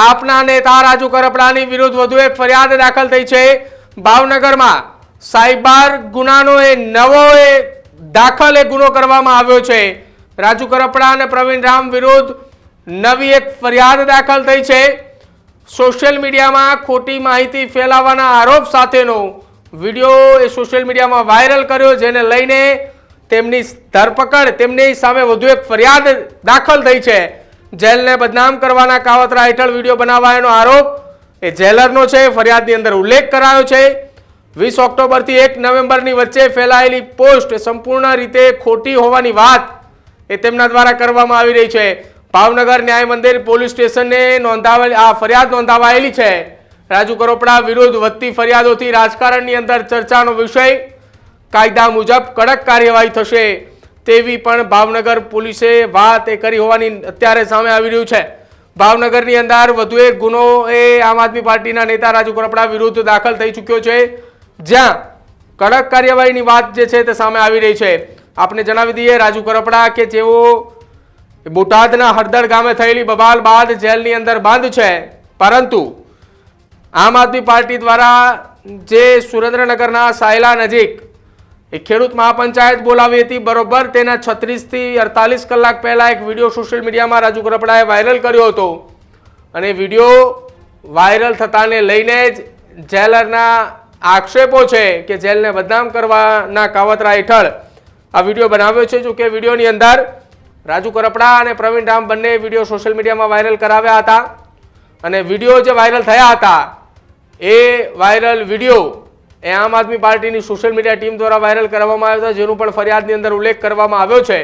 આપના નેતા રાજુ કરપડાની વિરુદ્ધ વધુ એક ફરિયાદ દાખલ થઈ છે। ભાવનગરમાં સાયબર ગુનાનો નવો દાખલ ગુનો કરવામાં આવ્યો છે। રાજુ કરપડા અને પ્રવીણ રામ વિરુદ્ધ નવી એક ફરિયાદ દાખલ થઈ છે। સોશિયલ મીડિયામાં ખોટી માહિતી ફેલાવવાના આરોપ સાથેનો વિડીયો સોશિયલ મીડિયામાં વાયરલ કર્યો, જેને લઈને તેમની ધરપકડ, તેમની સામે વધુ એક ફરિયાદ દાખલ થઈ છે। જેલને બદનામ કરવાના કાવતરા હેઠળ વિડીયો બનાવવાનો આરોપ જેલરનો છે। ફરિયાદની અંદર ઉલ્લેખ કરાયો છે 20 ઓક્ટોબરથી 1 નવેમ્બરની વચ્ચે ફેલાયેલી પોસ્ટ સંપૂર્ણ રીતે ખોટી હોવાની વાત તેમના દ્વારા કરવામાં આવી રહી છે। ભાવનગર ન્યાય મંદિર પોલીસ સ્ટેશને નોંધાવેલી આ ફરિયાદ નોંધાવાયેલી છે। રાજુ કરપડા વિરુદ્ધ વધતી ફરિયાદોથી રાજકારણની અંદર ચર્ચાનો વિષય, કાયદા મુજબ કડક કાર્યવાહી થશે તેવી પણ ભાવનગર પોલીસે વાત કરી હોવાની અત્યારે સામે આવી રહ્યું છે। ભાવનગરની અંદર વધુ એક ગુનો આમ આદમી પાર્ટીના નેતા રાજુ કરપડા વિરુદ્ધ દાખલ થઈ ચૂક્યો છે, જ્યાં કડક કાર્યવાહીની વાત જે છે તે સામે આવી રહી છે। આપને જણાવી દઈએ, રાજુ કરપડા કે જેઓ બોટાદના હળદર ગામે થયેલી બબાલ બાદ જેલની અંદર બંધ છે, પરંતુ આમ આદમી પાર્ટી દ્વારા જે સુરેન્દ્રનગરના સાયલા નજીક ખેડૂત મહાપંચાયત બોલાવી હતી, બરોબર તેના 36 થી 48 કલાક પહેલા એક વિડીયો સોશિયલ મીડિયામાં રાજુ કરપડાએ વાયરલ કર્યો હતો અને વિડીયો વાયરલ થતાને લઈને જ જેલરના આક્ષેપો છે કે જેલને બદનામ કરવાના કાવતરા હેઠળ આ વિડીયો બનાવ્યો છે। જો કે વિડીયોની અંદર રાજુ કરપડા અને પ્રવીણ રામ બંને વિડીયો સોશિયલ મીડિયામાં વાયરલ કરાવ્યા હતા અને વિડીયો જે વાયરલ થયા હતા એ વાયરલ વિડીયો આમ આદમી પાર્ટીની સોશિયલ મીડિયા ટીમ દ્વારા વાયરલ કરવામાં આવ્યો હતો, જેનું પણ ફરિયાદની અંદર ઉલ્લેખ કરવામાં આવ્યો છે।